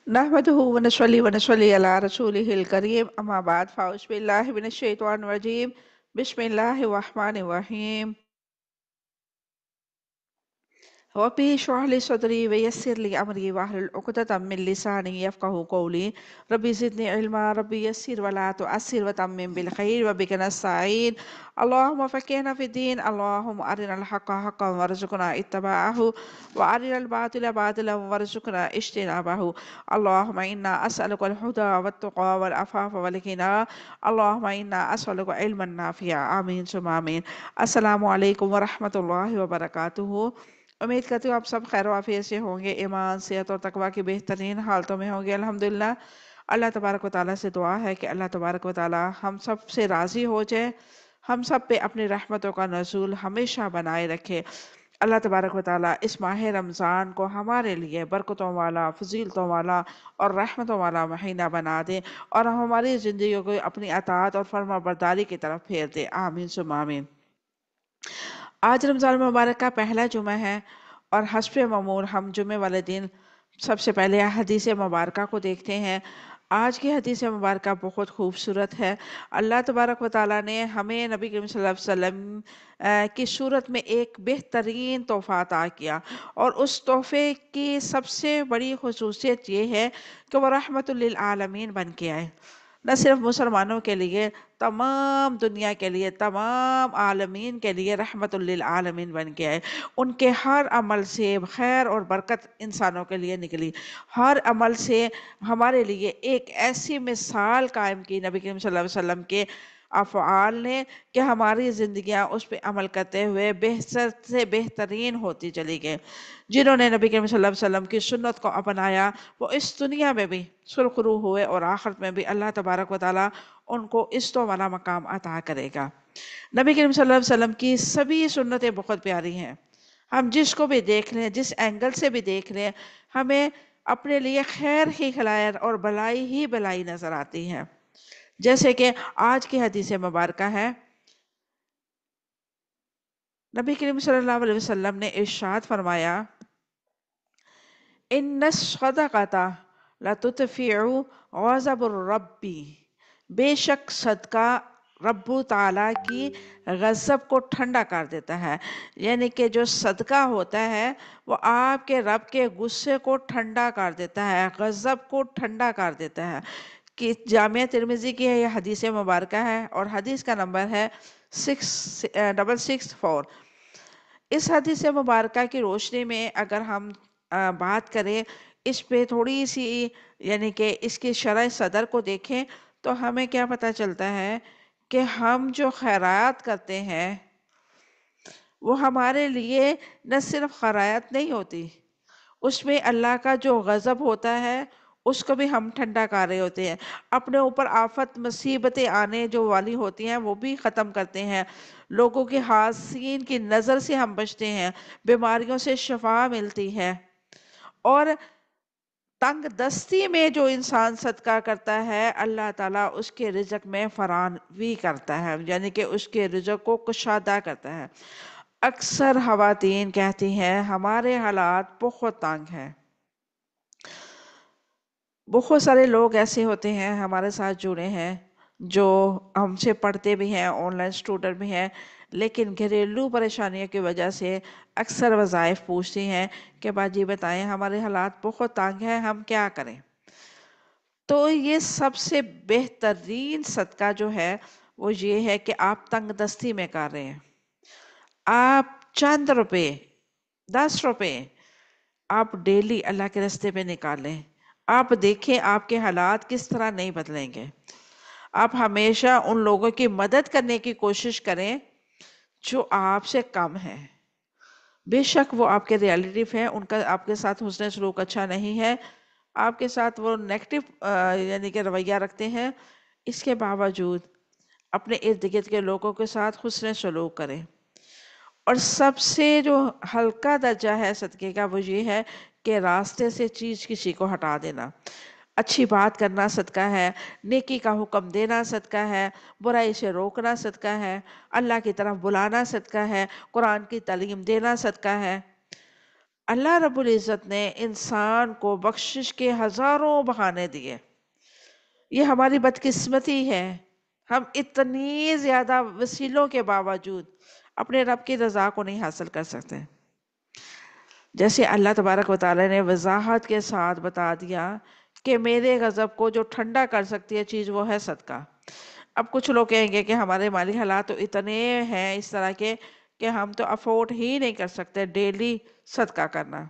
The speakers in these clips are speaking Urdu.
نحمده ونصلي على رسوله الكريم أما بعد فأعوذ بالله من الشيطان الرجيم بسم الله الرحمن الرحيم ربي اشرح لي صدري ويسر لي أمري واحلل عقدة من لساني يفقهوا قولي ربي زدني علما ربي يسر ولا تعسر وتمم بالخير وبك نستعين اللهم فقهنا في الدين اللهم أرنا الحق حقا وارزقنا اتباعه وأرنا الباطل باطلا وارزقنا اجتنابه اللهم إنا أسألك الهدى والتقى والعفاف والغنى اللهم إنا أسألك علما نافعا آمين ثم آمين السلام علیکم ورحمۃ اللہ وبرکاتہ۔ امید کرتی ہوں آپ سب خیر و عافیت سے ہوں گے، ایمان صحت اور تقوی کی بہترین حالتوں میں ہوں گے الحمدللہ۔ اللہ تبارک و تعالیٰ سے دعا ہے کہ اللہ تبارک و تعالیٰ ہم سب سے راضی ہو جائے، ہم سب پہ اپنی رحمتوں کا نزول ہمیشہ بنائے رکھے۔ اللہ تبارک و تعالیٰ اس ماہ رمضان کو ہمارے لیے برکتوں والا، فضیلتوں والا اور رحمتوں والا مہینہ بنا دے اور ہماری زندگیوں کو اپنی اطاعت اور فرما برداری کی طرف پھیر دے، آمین ثم آمین۔ آج رمضان المبارک کا پہلا جمعہ ہے اور حسب معمول ہم جمعے والے دن سب سے پہلے حدیث مبارکہ کو دیکھتے ہیں۔ آج کی حدیث مبارکہ بہت خوبصورت ہے۔ اللہ تبارک و تعالیٰ نے ہمیں نبی کریم صلی اللہ علیہ وسلم کی صورت میں ایک بہترین تحفہ عطا کیا، اور اس تحفے کی سب سے بڑی خصوصیت یہ ہے کہ وہ رحمت للعالمین بن کے آئے، نہ صرف مسلمانوں کے لیے، تمام دنیا کے لیے، تمام عالمین کے لیے رحمت للعالمین بن کے آئے۔ ان کے ہر عمل سے خیر اور برکت انسانوں کے لیے نکلی، ہر عمل سے ہمارے لیے ایک ایسی مثال قائم کی نبی کریم صلی اللہ علیہ وسلم کے افعال نے کہ ہماری زندگیاں اس پہ عمل کرتے ہوئے بہتر سے بہترین ہوتی چلی گئیں۔ جنہوں نے نبی کریم صلی اللہ علیہ وسلم کی سنت کو اپنایا وہ اس دنیا میں بھی سرخرو ہوئے اور آخرت میں بھی اللہ تبارک و تعالیٰ ان کو عزتوں والا مقام عطا کرے گا۔ نبی کریم صلی اللہ علیہ وسلم کی سبھی سنتیں بہت پیاری ہیں، ہم جس کو بھی دیکھ لیں، جس اینگل سے بھی دیکھ لیں، ہمیں اپنے لیے خیر ہی خیر اور بلائی ہی بلائی نظر آتی ہے۔ جیسے کہ آج کی حدیث مبارکہ ہے، نبی کریم صلی اللہ علیہ وسلم نے ارشاد فرمایا، ان الصدقۃ لتطفئ غضب الرب، بے شک صدقہ رب تعالیٰ کی غضب کو ٹھنڈا کر دیتا ہے، یعنی کہ جو صدقہ ہوتا ہے وہ آپ کے رب کے غصے کو ٹھنڈا کر دیتا ہے، غضب کو ٹھنڈا کر دیتا ہے۔ کہ جامعہ ترمذی کی ہے یہ حدیث مبارکہ ہے اور حدیث کا نمبر ہے 664۔ اس حدیث مبارکہ کی روشنی میں اگر ہم بات کریں، اس پہ تھوڑی سی یعنی کہ اس کی شرح صدر کو دیکھیں تو ہمیں کیا پتہ چلتا ہے کہ ہم جو خیرات کرتے ہیں وہ ہمارے لیے نہ صرف خیرات نہیں ہوتی، اس میں اللہ کا جو غضب ہوتا ہے اس کو بھی ہم ٹھنڈا کر رہے ہوتے ہیں، اپنے اوپر آفت مصیبتیں آنے جو والی ہوتی ہیں وہ بھی ختم کرتے ہیں، لوگوں کے حاسین کی نظر سے ہم بچتے ہیں، بیماریوں سے شفا ملتی ہے، اور تنگ دستی میں جو انسان صدقہ کرتا ہے اللہ تعالیٰ اس کے رزق میں فراوانی کرتا ہے، یعنی کہ اس کے رزق کو کشادہ کرتا ہے۔ اکثر خواتین کہتی ہیں ہمارے حالات بہت تنگ ہیں۔ بہت سارے لوگ ایسے ہوتے ہیں ہمارے ساتھ جڑے ہیں جو ہم سے پڑھتے بھی ہیں، آن لائن اسٹوڈنٹ بھی ہیں، لیکن گھریلو پریشانیوں کی وجہ سے اکثر وظائف پوچھتی ہیں کہ باجی بتائیں ہمارے حالات بہت تنگ ہیں، ہم کیا کریں؟ تو یہ سب سے بہترین صدقہ جو ہے وہ یہ ہے کہ آپ تنگ دستی میں کر رہے ہیں، آپ چند روپے، 10 روپے آپ ڈیلی اللہ کے راستے پہ نکالیں، آپ دیکھیں آپ کے حالات کس طرح نہیں بدلیں گے۔ آپ ہمیشہ ان لوگوں کی مدد کرنے کی کوشش کریں جو آپ سے کم ہیں، بے شک وہ آپ کے ریلیٹیو ہیں، ان کا آپ کے ساتھ حسن سلوک اچھا نہیں ہے، آپ کے ساتھ وہ نیگیٹو یعنی کہ رویہ رکھتے ہیں، اس کے باوجود اپنے ارد گرد کے لوگوں کے ساتھ حسن سلوک کریں۔ اور سب سے جو ہلکا درجہ ہے صدقے کا وہ یہ ہے کہ راستے سے چیز کسی کو ہٹا دینا، اچھی بات کرنا صدقہ ہے، نیکی کا حکم دینا صدقہ ہے، برائی سے روکنا صدقہ ہے، اللہ کی طرف بلانا صدقہ ہے، قرآن کی تعلیم دینا صدقہ ہے۔ اللہ رب العزت نے انسان کو بخشش کے ہزاروں بہانے دیے. یہ ہماری بدقسمتی ہے، ہم اتنی زیادہ وسیلوں کے باوجود اپنے رب کی رضا کو نہیں حاصل کر سکتے. جیسے اللہ تبارک و تعالی نے وضاحت کے ساتھ بتا دیا کہ میرے غضب کو جو ٹھنڈا کر سکتی ہے چیز وہ ہے صدقہ. اب کچھ لوگ کہیں گے کہ ہمارے مالی حالات تو اتنے ہیں اس طرح کے کہ ہم تو افورڈ ہی نہیں کر سکتے ڈیلی صدقہ کرنا.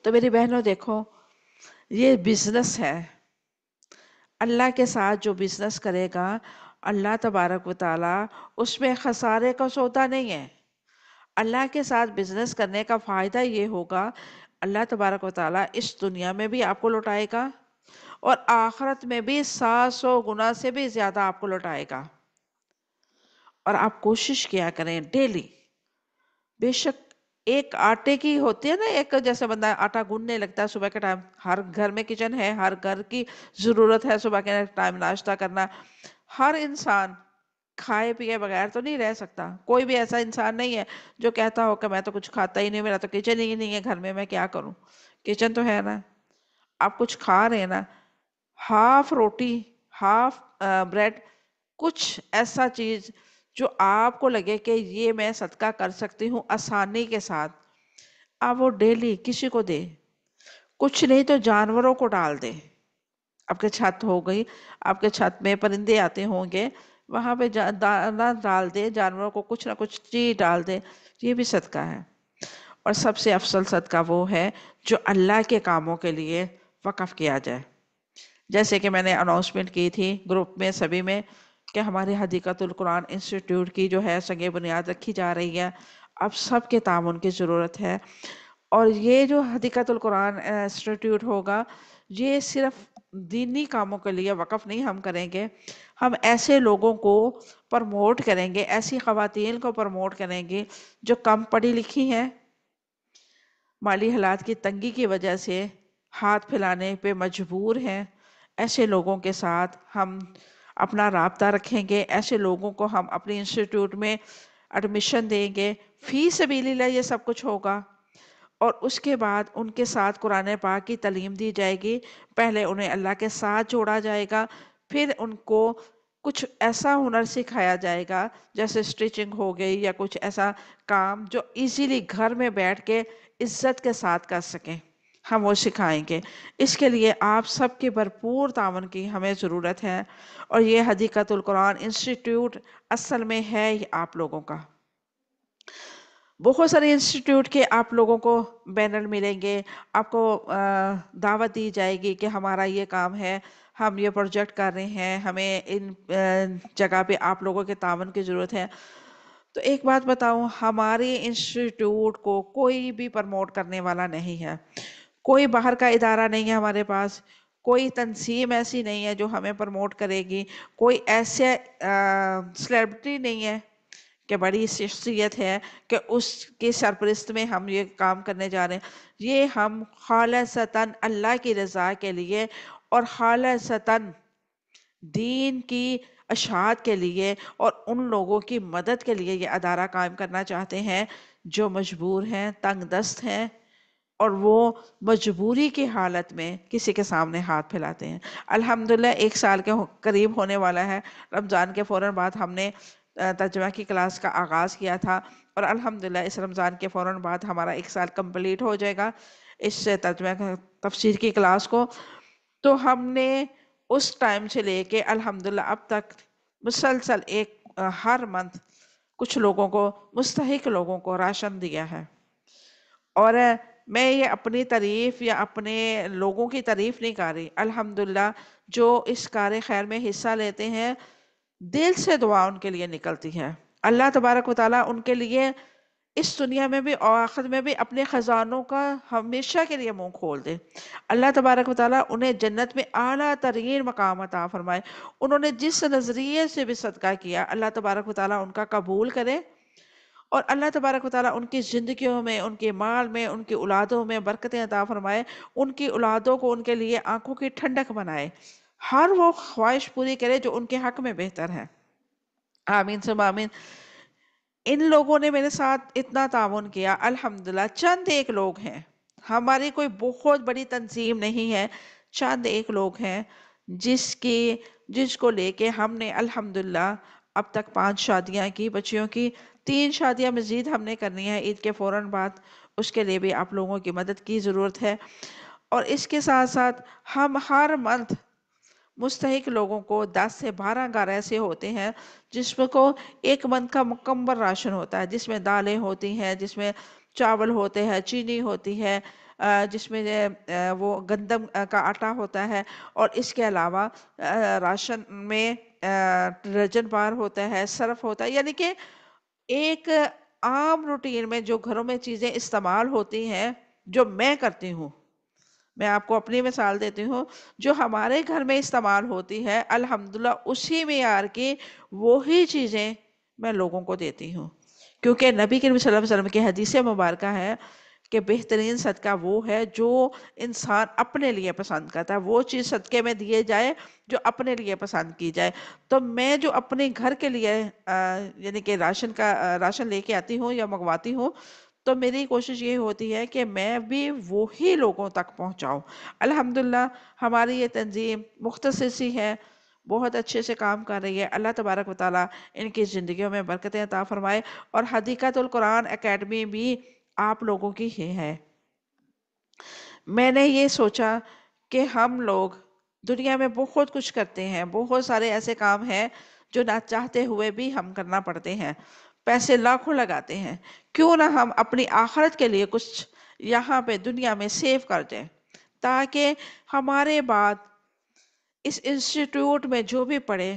تو میری بہنوں دیکھو، یہ بزنس ہے. اللہ کے ساتھ جو بزنس کرے گا اللہ تبارک و تعالی اس میں خسارے کا سودا نہیں ہے. اللہ کے ساتھ بزنس کرنے کا فائدہ یہ ہوگا، اللہ تبارک و تعالی اس دنیا میں بھی آپ کو لوٹائے گا اور آخرت میں بھی 700 گنا سے بھی زیادہ آپ کو لوٹائے گا. اور آپ کوشش کیا کریں ڈیلی. بے شک ایک آٹے کی ہوتی ہے نا، ایک جیسے بندہ آٹا گوننے لگتا ہے صبح کے ٹائم، ہر گھر میں کچن ہے، ہر گھر کی ضرورت ہے صبح کے ٹائم ناشتہ کرنا. ہر انسان کھائے پیے بغیر تو نہیں رہ سکتا. کوئی بھی ایسا انسان نہیں ہے جو کہتا ہو کہ میں تو کچھ کھاتا ہی نہیں، میرا تو کچن ہی نہیں ہے گھر میں کیا کروں. کچن تو ہے نا، آپ کچھ کھا رہے ہیں نا، ہاف روٹی، ہاف بریڈ، کچھ ایسا چیز جو آپ کو لگے کہ یہ میں صدقہ کر سکتی ہوں آسانی کے ساتھ، آپ وہ ڈیلی کسی کو دے. کچھ نہیں تو جانوروں کو ڈال دے. آپ کے چھت ہو گئی، آپ کے چھت میں پرندے آتے ہوں گے، وہاں پہ دانا ڈال دے، جانوروں کو کچھ نہ کچھ چیز ڈال دے. یہ بھی صدقہ ہے. اور سب سے افضل صدقہ وہ ہے جو اللہ کے کاموں کے لیے وقف کیا جائے. جیسے کہ میں نے اناؤنسمنٹ کی تھی گروپ میں سبھی میں کہ ہماری حدیقۃ القرآن انسٹیٹیوٹ کی جو ہے سنگ بنیاد رکھی جا رہی ہے. اب سب کے تعاون کی ضرورت ہے. اور یہ جو حدیقۃ القرآن انسٹیٹیوٹ ہوگا یہ صرف دینی کاموں کے لیے وقف نہیں ہم کریں گے، ہم ایسے لوگوں کو پرموٹ کریں گے، ایسی خواتین کو پرموٹ کریں گے جو کم پڑھی لکھی ہیں، مالی حالات کی تنگی کی وجہ سے ہاتھ پھیلانے پہ مجبور ہیں. ایسے لوگوں کے ساتھ ہم اپنا رابطہ رکھیں گے، ایسے لوگوں کو ہم اپنے انسٹیٹیوٹ میں ایڈمیشن دیں گے. فی سبیل اللہ یہ سب کچھ ہوگا. اور اس کے بعد ان کے ساتھ قرآن پاک کی تعلیم دی جائے گی. پہلے انہیں اللہ کے ساتھ جوڑا جائے گا، پھر ان کو کچھ ایسا ہنر سکھایا جائے گا جیسے سٹیچنگ ہو گئی یا کچھ ایسا کام جو ایزیلی گھر میں بیٹھ کے عزت کے ساتھ کر سکیں، ہم وہ سکھائیں گے. اس کے لیے آپ سب کے بھرپور تعاون کی ہمیں ضرورت ہے. اور یہ حدیقۃ القرآن انسٹیٹیوٹ اصل میں ہے ہی آپ لوگوں کا. بہت سارے انسٹیٹیوٹ کے آپ لوگوں کو بینر ملیں گے، آپ کو دعوت دی جائے گی کہ ہمارا یہ کام ہے، ہم یہ پروجیکٹ کر رہے ہیں، ہمیں ان جگہ پہ آپ لوگوں کے تعاون کی ضرورت ہے. تو ایک بات بتاؤں، ہمارے انسٹیٹیوٹ کو کوئی بھی پرموٹ کرنے والا نہیں ہے. کوئی باہر کا ادارہ نہیں ہے ہمارے پاس، کوئی تنظیم ایسی نہیں ہے جو ہمیں پرموٹ کرے گی، کوئی ایسے سیلیبریٹی نہیں ہے کہ بڑی شخصیت ہے کہ اس کی سرپرست میں ہم یہ کام کرنے جا رہے ہیں. یہ ہم خالصتاً اللہ کی رضا کے لیے اور خالصتاً دین کی اشاعت کے لیے اور ان لوگوں کی مدد کے لیے یہ ادارہ قائم کرنا چاہتے ہیں جو مجبور ہیں، تنگ دست ہیں، اور وہ مجبوری کی حالت میں کسی کے سامنے ہاتھ پھیلاتے ہیں. الحمدللہ 1 سال کے قریب ہونے والا ہے. رمضان کے فوراً بعد ہم نے ترجمہ کی کلاس کا آغاز کیا تھا اور الحمدللہ اس رمضان کے فوراً بعد ہمارا 1 سال کمپلیٹ ہو جائے گا اس ترجمہ تفسیر کی کلاس کو. تو ہم نے اس ٹائم سے لے کے الحمدللہ اب تک مسلسل ہر منتھ کچھ لوگوں کو، مستحق لوگوں کو راشن دیا ہے. اور میں یہ اپنی تعریف یا اپنے لوگوں کی تعریف نہیں کر رہی، الحمدللہ جو اس کار خیر میں حصہ لیتے ہیں دل سے دعا ان کے لیے نکلتی ہے. اللہ تبارک و تعالیٰ ان کے لیے اس دنیا میں بھی اور آخرت میں بھی اپنے خزانوں کا ہمیشہ کے لیے منہ کھول دے. اللہ تبارک و تعالیٰ انہیں جنت میں اعلیٰ ترین مقام عطا فرمائے. انہوں نے جس نظریے سے بھی صدقہ کیا اللہ تبارک و تعالیٰ ان کا قبول کرے، اور اللہ تبارک و تعالیٰ ان کی زندگیوں میں، ان کے مال میں، ان کی اولادوں میں برکتیں عطا فرمائے. ان کی اولادوں کو ان کے لیے آنکھوں کی ٹھنڈک بنائے، ہر وہ خواہش پوری کرے جو ان کے حق میں بہتر ہے. آمین سب آمین. ان لوگوں نے میرے ساتھ اتنا تعاون کیا، الحمدللہ چند ایک لوگ ہیں، ہماری کوئی بہت بڑی تنظیم نہیں ہے، چند ایک لوگ ہیں جس کو لے کے ہم نے الحمدللہ اب تک 5 شادیاں کی بچیوں کی، 3 شادیاں مزید ہم نے کرنی ہے عید کے فوراً بعد، اس کے لیے بھی آپ لوگوں کی مدد کی ضرورت ہے۔ اور اس کے ساتھ ساتھ ہم ہر منتھ مستحق لوگوں کو 10 سے 12 گھر ایسے ہوتے ہیں جس میں کو ایک منتھ کا مکمل راشن ہوتا ہے، جس میں دالیں ہوتی ہیں، جس میں چاول ہوتے ہیں، چینی ہوتی ہے، جس میں وہ گندم کا آٹا ہوتا ہے، اور اس کے علاوہ راشن میں ڈٹرجن بار ہوتا ہے، سرف ہوتا ہے، یعنی کہ ایک عام روٹین میں جو گھروں میں چیزیں استعمال ہوتی ہیں جو میں کرتی ہوں، میں آپ کو اپنی مثال دیتی ہوں، جو ہمارے گھر میں استعمال ہوتی ہے الحمدللہ اسی معیار کی وہی چیزیں میں لوگوں کو دیتی ہوں، کیونکہ نبی کریم صلی اللہ علیہ وسلم کی حدیث مبارکہ ہے کہ بہترین صدقہ وہ ہے جو انسان اپنے لیے پسند کرتا ہے، وہ چیز صدقے میں دیے جائے جو اپنے لیے پسند کی جائے۔ تو میں جو اپنے گھر کے لیے یعنی کہ راشن لے کے آتی ہوں یا منگواتی ہوں، تو میری کوشش یہ ہوتی ہے کہ میں بھی وہی لوگوں تک پہنچاؤں۔ الحمدللہ ہماری یہ تنظیم مختصر سی ہے، بہت اچھے سے کام کر رہی ہے، اللہ تبارک و تعالیٰ ان کی زندگیوں میں برکتیں عطا فرمائے، اور حدیقۃ القرآن اکیڈمی بھی آپ لوگوں کی ہی ہے۔ میں نے یہ سوچا کہ ہم لوگ دنیا میں بہت کچھ کرتے ہیں، بہت سارے ایسے کام ہیں جو نہ چاہتے ہوئے بھی ہم کرنا پڑتے ہیں، پیسے لاکھوں لگاتے ہیں، کیوں نہ ہم اپنی آخرت کے لیے کچھ یہاں پہ دنیا میں سیو کر دیں، تاکہ ہمارے بعد اس انسٹیٹیوٹ میں جو بھی پڑھے،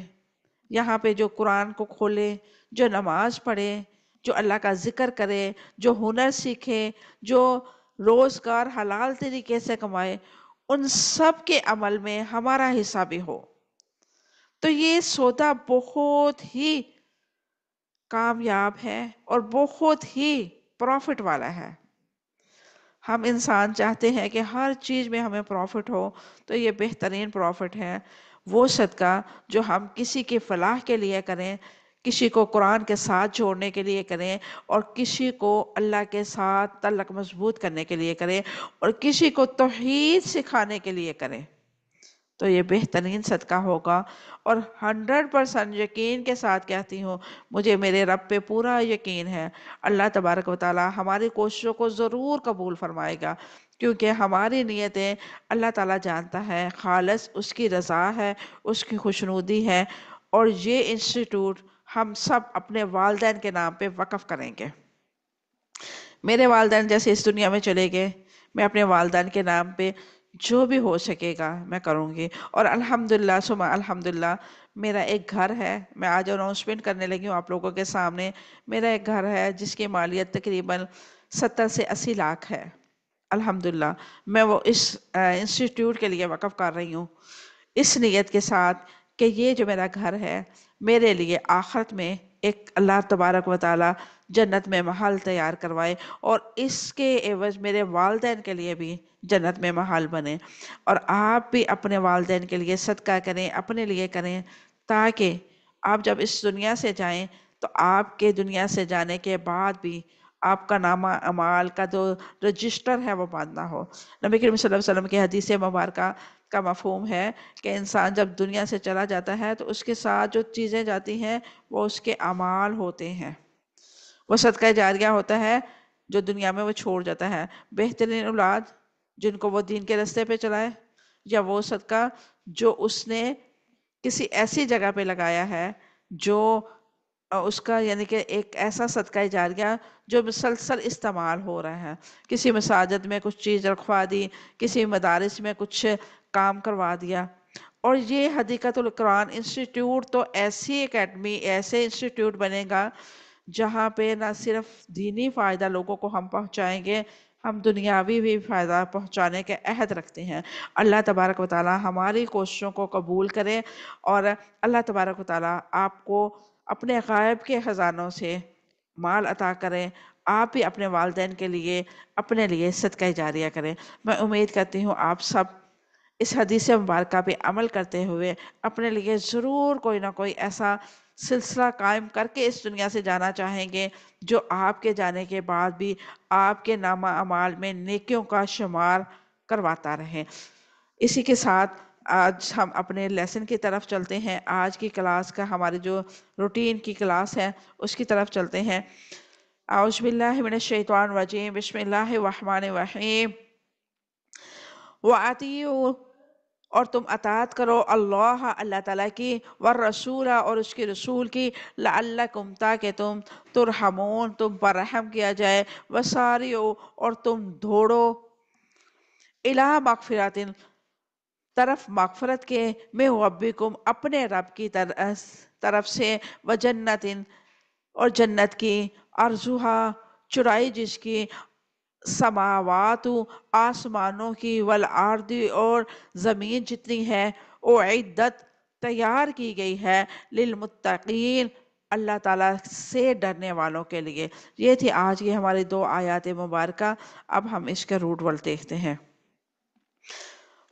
یہاں پہ جو قرآن کو کھولے، جو نماز پڑھے، جو اللہ کا ذکر کرے، جو ہنر سیکھے، جو روزگار حلال طریقے سے کمائے، ان سب کے عمل میں ہمارا حصہ بھی ہو، تو یہ سودا بہت ہی کامیاب ہے اور بہت ہی پروفٹ والا ہے۔ ہم انسان چاہتے ہیں کہ ہر چیز میں ہمیں پروفٹ ہو، تو یہ بہترین پروفٹ ہے، وہ صدقہ جو ہم کسی کی فلاح کے لیے کریں، کسی کو قرآن کے ساتھ جوڑنے کے لیے کریں، اور کسی کو اللہ کے ساتھ تعلق مضبوط کرنے کے لیے کریں، اور کسی کو توحید سکھانے کے لیے کریں، تو یہ بہترین صدقہ ہوگا۔ اور 100% یقین کے ساتھ کہتی ہوں، مجھے میرے رب پہ پورا یقین ہے، اللہ تبارک و تعالی ہماری کوششوں کو ضرور قبول فرمائے گا، کیونکہ ہماری نیتیں اللہ تعالیٰ جانتا ہے، خالص اس کی رضا ہے، اس کی خوشنودی ہے، اور یہ انسٹیٹیوٹ ہم سب اپنے والدین کے نام پہ وقف کریں گے۔ میرے والدین جیسے اس دنیا میں چلے گئے، میں اپنے والدین کے نام پہ جو بھی ہو سکے گا میں کروں گی، اور الحمدللہ ثم الحمدللہ میرا ایک گھر ہے، میں آج اناؤنسمنٹ کرنے لگی ہوں آپ لوگوں کے سامنے، میرا ایک گھر ہے جس کی مالیت تقریباً 70 سے 80 لاکھ ہے، الحمدللہ میں وہ اس انسٹیٹیوٹ کے لیے وقف کر رہی ہوں، اس نیت کے ساتھ کہ یہ جو میرا گھر ہے میرے لیے آخرت میں ایک اللہ تبارک و تعالی جنت میں محل تیار کروائے، اور اس کے عوض میرے والدین کے لیے بھی جنت میں محل بنے، اور آپ بھی اپنے والدین کے لیے صدقہ کریں، اپنے لیے کریں، تاکہ آپ جب اس دنیا سے جائیں تو آپ کے دنیا سے جانے کے بعد بھی آپ کا نامہ اعمال کا جو رجسٹر ہے وہ بند نہ ہو۔ نبی کریم صلی اللہ علیہ وسلم کی حدیث مبارکہ کا مفہوم ہے کہ انسان جب دنیا سے چلا جاتا ہے تو اس کے ساتھ جو چیزیں جاتی ہیں وہ اس کے اعمال ہوتے ہیں، وہ صدقہ جاریہ ہوتا ہے جو دنیا میں وہ چھوڑ جاتا ہے، بہترین اولاد جن کو وہ دین کے راستے پہ چلائے، یا وہ صدقہ جو اس نے کسی ایسی جگہ پہ لگایا ہے جو اس کا یعنی کہ ایک ایسا صدقہ جاریہ جو مسلسل استعمال ہو رہا ہے، کسی مساجد میں کچھ چیز رکھوا دی، کسی مدارس میں کچھ کام کروا دیا۔ اور یہ حدیقۃ القرآن انسٹیٹیوٹ تو ایسی اکیڈمی، ایسے انسٹیٹیوٹ بنے گا جہاں پہ نہ صرف دینی فائدہ لوگوں کو ہم پہنچائیں گے، ہم دنیاوی بھی فائدہ پہنچانے کے عہد رکھتے ہیں۔ اللہ تبارک و تعالی ہماری کوششوں کو قبول کرے، اور اللہ تبارک و تعالی آپ کو اپنے غائب کے خزانوں سے مال عطا کریں، آپ بھی اپنے والدین کے لیے اپنے لیے صدقہ جاریہ کریں۔ میں امید کرتی ہوں آپ سب اس حدیث مبارکہ پہ عمل کرتے ہوئے اپنے لیے ضرور کوئی نہ کوئی ایسا سلسلہ قائم کر کے اس دنیا سے جانا چاہیں گے، جو آپ کے جانے کے بعد بھی آپ کے نامہ اعمال میں نیکیوں کا شمار کرواتا رہے۔ اسی کے ساتھ آج ہم اپنے لیسن کی طرف چلتے ہیں۔ آج کی کلاس کا ہماری جو روٹین کی کلاس ہے اس کی طرف چلتے ہیں۔ اعوذ باللہ من الشیطان الرجیم، بسم اللہ الرحمن الرحیم۔ وَأَطِیعُوا، اور تم اطاعت کرو اللہ، اللہ تعالیٰ کی، والرسول، اور اس کے رسول کی، لعلکم، تاکہ تم ترحمون، تم پر رحم کیا جائے، وسارعوا، اور تم دوڑو، الی مغفرۃ، طرف مغفرت کے، میں ربکم، اپنے رب کی طرف سے، وجنت، اور جنت کی، ارضھا، چرائی جس کی، سماوات، آسمانوں کی، والارض، اور زمین جتنی ہے، اعدت، تیار کی گئی ہے، للمتقین، اللہ تعالیٰ سے ڈرنے والوں کے لیے۔ یہ تھی آج کی ہماری 2 آیات مبارکہ۔ اب ہم اس کا روٹ ورڈ دیکھتے ہیں۔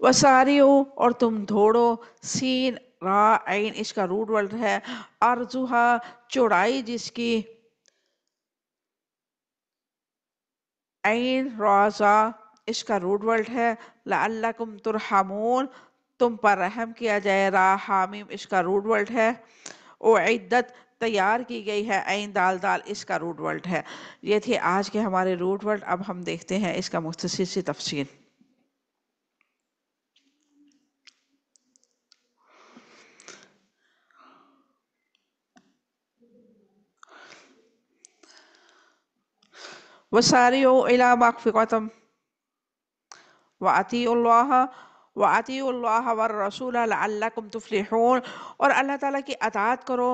وساریو، اور تم دوڑو، سین را عین، اس کا روٹ ورڈ ہے، ارضھا، چوڑائی جس کی، عین رازا، اس کا روٹ ورڈ ہے، لعلکم ترحمون، تم پر رحم کیا جائے، را حامیم، اس کا روٹ ورڈ ہے، اعدت، تیار کی گئی ہے، عین دال دال، اس کا روٹ ورڈ ہے۔ یہ تھے آج کے ہمارے روٹ ورڈ۔ اب ہم دیکھتے ہیں اس کا مختصر سی تفصیل۔ وسارعوا الی مغفرۃ وَأَطِیعُوا اللَّهَ وَأَطِیعُوا اللَّهَ وَالرَّسُولَ لَعَلَّکُمْ تُفْلِحُونَ، اور اللہ تعالیٰ کی اطاعت کرو،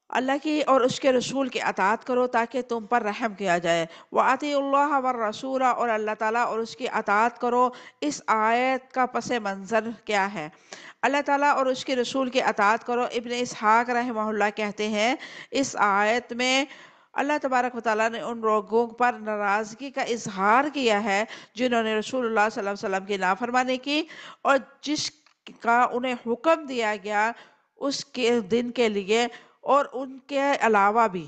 اللہ کی اور اس کے رسول کی اطاعت کرو تاکہ تم پر رحم کیا جائے۔ وَأَطِیعُوا اللَّهَ وَالرَّسُولَ، اور اللہ تعالیٰ اور اس کی اطاعت کرو۔ اس آیت کا پس منظر کیا ہے؟ اللہ تعالیٰ اور اس کے رسول کی اطاعت کرو، ابن اسحاق رحمہ اللہ کہتے ہیں اس آیت میں اللہ تبارک و تعالیٰ نے ان لوگوں پر ناراضگی کا اظہار کیا ہے جنہوں نے رسول اللہ صلی اللہ علیہ وسلم کی نافرمانی کی، اور جس کا انہیں حکم دیا گیا اس کے دن کے لیے، اور ان کے علاوہ بھی،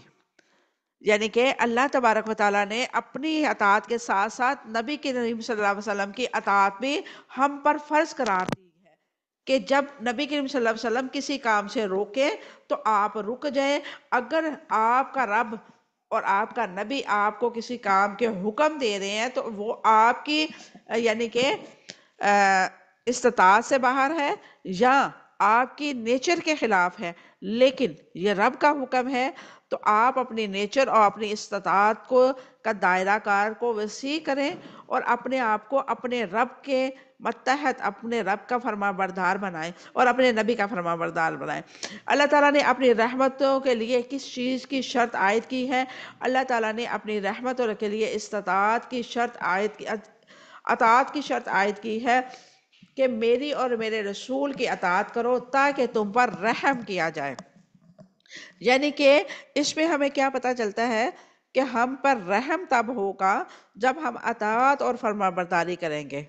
یعنی کہ اللہ تبارک و تعالیٰ نے اپنی اطاعت کے ساتھ ساتھ نبی کریم صلی اللہ علیہ وسلم کی اطاعت بھی ہم پر فرض قرار دی ہے، کہ جب نبی کریم صلی اللہ علیہ وسلم کسی کام سے روکے تو آپ رک جائیں۔ اگر آپ کا رب اور آپ کا نبی آپ کو کسی کام کے حکم دے رہے ہیں تو وہ آپ کی یعنی کہ استطاعت سے باہر ہے یا آپ کی نیچر کے خلاف ہے، لیکن یہ رب کا حکم ہے تو آپ اپنی نیچر اور اپنی استطاعت کو کا دائرہ کار کو وسیع کریں اور اپنے آپ کو اپنے رب کے متحد، اپنے رب کا فرما بردار بنائیں اور اپنے نبی کا فرما بردار بنائیں۔ اللہ تعالیٰ نے اپنی رحمتوں کے لیے کس چیز کی شرط عائد کی ہے؟ اللہ تعالیٰ نے اپنی رحمتوں کے لیے استطاعت کی شرط عائد کی، اطاعت کی شرط عائد کی ہے کہ میری اور میرے رسول کی اطاعت کرو تاکہ تم پر رحم کیا جائے۔ یعنی کہ اس میں ہمیں کیا پتہ چلتا ہے کہ ہم پر رحم تب ہوگا جب ہم اطاعت اور فرما برداری کریں گے۔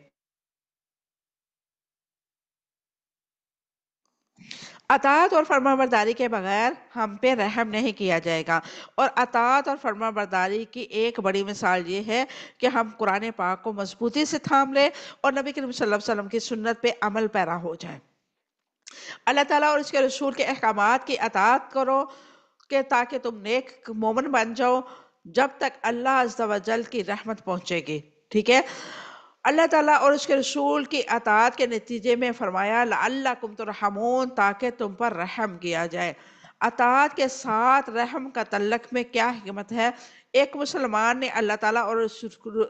اطاعت اور فرما برداری کے بغیر ہم پہ رحم نہیں کیا جائے گا، اور اطاعت اور فرما برداری کی ایک بڑی مثال یہ ہے کہ ہم قرآن پاک کو مضبوطی سے تھام لیں اور نبی کریم صلی اللہ علیہ وسلم کی سنت پہ عمل پیرا ہو جائیں۔ اللہ تعالیٰ اور اس کے رسول کے احکامات کی اطاعت کرو کہ تاکہ تم نیک مومن بن جاؤ جب تک اللہ عز و جل کی رحمت پہنچے گی۔ ٹھیک ہے؟ اللہ تعالیٰ اور اس کے رسول کی اطاعت کے نتیجے میں فرمایا لعلکم ترحمون، تاکہ تم پر رحم کیا جائے۔ اطاعت کے ساتھ رحم کا تعلق میں کیا حکمت ہے؟ ایک مسلمان نے اللہ تعالیٰ اور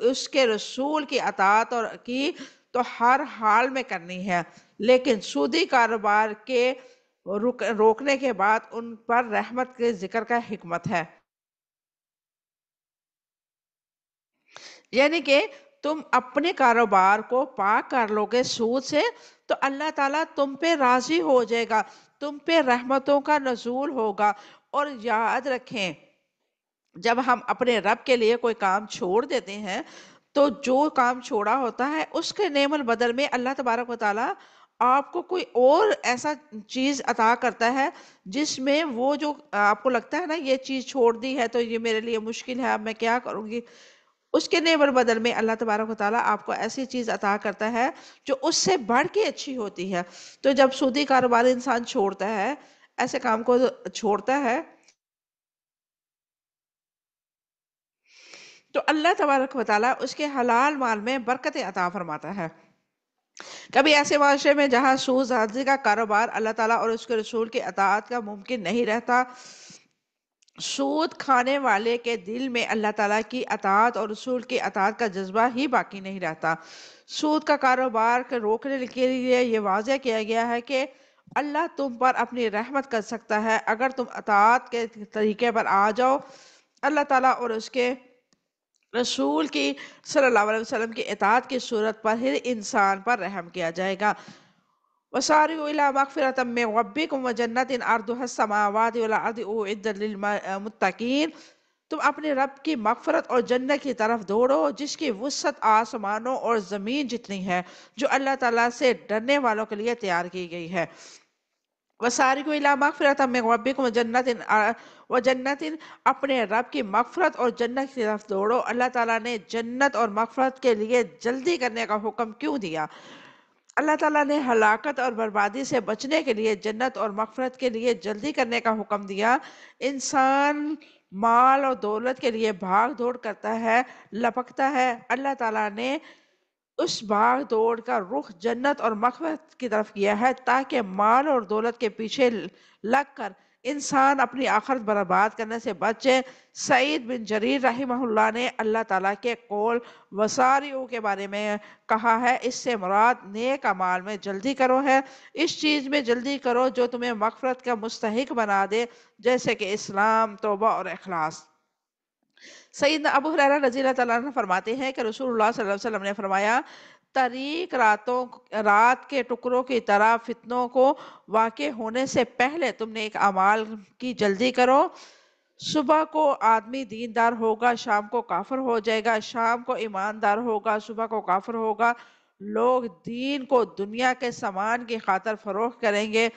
اس کے رسول کی اطاعت اور کی تو ہر حال میں کرنی ہے، لیکن سودی کاروبار کے روکنے کے بعد ان پر رحمت کے ذکر کا حکمت ہے۔ یعنی کہ تم اپنے کاروبار کو پاک کر لو گے سود سے تو اللہ تعالیٰ تم پہ راضی ہو جائے گا، تم پہ رحمتوں کا نزول ہوگا۔ اور یاد رکھیں جب ہم اپنے رب کے لیے کوئی کام چھوڑ دیتے ہیں تو جو کام چھوڑا ہوتا ہے اس کے نعم البدل میں اللہ تبارک و تعالیٰ آپ کو کوئی اور ایسا چیز عطا کرتا ہے جس میں وہ جو آپ کو لگتا ہے نا یہ چیز چھوڑ دی ہے تو یہ میرے لیے مشکل ہے، اب میں کیا کروں گی، اس کے نیبر بدل میں اللہ تبارک و تعالیٰ آپ کو ایسی چیز عطا کرتا ہے جو اس سے بڑھ کے اچھی ہوتی ہے۔ تو جب سودی کاروبار انسان چھوڑتا ہے، ایسے کام کو چھوڑتا ہے، تو اللہ تبارک و تعالیٰ اس کے حلال مال میں برکت عطا فرماتا ہے۔ کبھی ایسے معاشرے میں جہاں سود زادی کا کاروبار اللہ تعالیٰ اور اس کے رسول کی اطاعت کا ممکن نہیں رہتا، سود کھانے والے کے دل میں اللہ تعالیٰ کی اطاعت اور رسول کی اطاعت کا جذبہ ہی باقی نہیں رہتا۔ سود کا کاروبار کو روکنے کے لیے یہ واضح کیا گیا ہے کہ اللہ تم پر اپنی رحمت کر سکتا ہے اگر تم اطاعت کے طریقے پر آ جاؤ۔ اللہ تعالیٰ اور اس کے رسول کی صلی اللہ علیہ وسلم کی اطاعت کی صورت پر ہر انسان پر رحم کیا جائے گا۔ وَسَارِعُوا إِلَىٰ مَغْفِرَةٍ مِّن رَّبِّكُمْ وَجَنَّةٍ عَرْضُهَا السَّمَاوَاتُ وَالْأَرْضُ أُعِدَّتْ لِلْمُتَّقِينَ۔ تم اپنے رب کی مغفرت اور جنت کی طرف دوڑو جس کی وسعت آسمانوں اور زمین جتنی ہے، جو اللہ تعالیٰ سے ڈرنے والوں کے لیے تیار کی گئی ہے۔ وَسَارِعُوا إِلَىٰ مَغْفِرَةٍ مِّن رَّبِّكُمْ وَجَنَّةٍ اپنے رب کی مغفرت اور جنت کی طرف دوڑو۔ اللہ تعالیٰ نے جنت اور مغفرت کے لیے جلدی کرنے کا حکم کیوں دیا؟ اللہ تعالیٰ نے ہلاکت اور بربادی سے بچنے کے لیے جنت اور مغفرت کے لیے جلدی کرنے کا حکم دیا۔ انسان مال اور دولت کے لیے بھاگ دوڑ کرتا ہے، لپکتا ہے۔ اللہ تعالیٰ نے اس بھاگ دوڑ کا رخ جنت اور مغفرت کی طرف کیا ہے تاکہ مال اور دولت کے پیچھے لگ کر انسان اپنی آخرت برباد کرنے سے بچے۔ سعید بن جریر رحمہ اللہ نے اللہ تعالیٰ کے قول وساریعو کے بارے میں کہا ہے، اس سے مراد نیک اعمال میں جلدی کرو ہے، اس چیز میں جلدی کرو جو تمہیں مغفرت کا مستحق بنا دے، جیسے کہ اسلام، توبہ اور اخلاص۔ سیدنا ابو ہریرہ رضی اللہ تعالیٰ عنہ فرماتے ہیں کہ رسول اللہ صلی اللہ علیہ وسلم نے فرمایا، طریق رات کے ٹکڑوں کی طرح فتنوں کو واقع ہونے سے پہلے تم نے ایک اعمال کی جلدی کرو۔ صبح کو آدمی دیندار ہوگا، شام کو کافر ہو جائے گا، شام کو ایماندار ہوگا، صبح کو کافر ہوگا۔ لوگ دین کو دنیا کے سامان کی خاطر فروخت کریں گے۔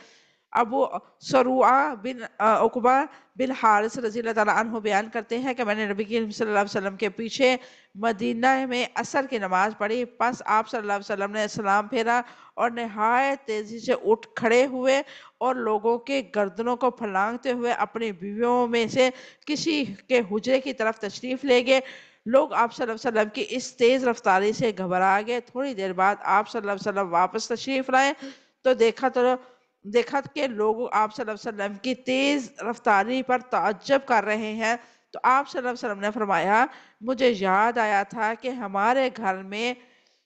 ابو سروعہ بن عقبہ بن حارث رضی اللہ تعالیٰ عنہ بیان کرتے ہیں کہ میں نے نبی کریم صلی اللہ علیہ وسلم کے پیچھے مدینہ میں عصر کی نماز پڑھی، پس آپ صلی اللہ علیہ وسلم نے سلام پھیرا اور نہایت تیزی سے اٹھ کھڑے ہوئے اور لوگوں کے گردنوں کو پھلانگتے ہوئے اپنی بیویوں میں سے کسی کے حجرے کی طرف تشریف لے گئے۔ لوگ آپ صلی اللہ علیہ وسلم کی اس تیز رفتاری سے گھبرا گئے۔ تھوڑی دیر بعد آپ صلی اللہ علیہ وسلم واپس تشریف لائے تو دیکھا کہ لوگ آپ صلی اللہ علیہ وسلم کی تیز رفتاری پر تعجب کر رہے ہیں، تو آپ صلی اللہ علیہ وسلم نے فرمایا، مجھے یاد آیا تھا کہ ہمارے گھر میں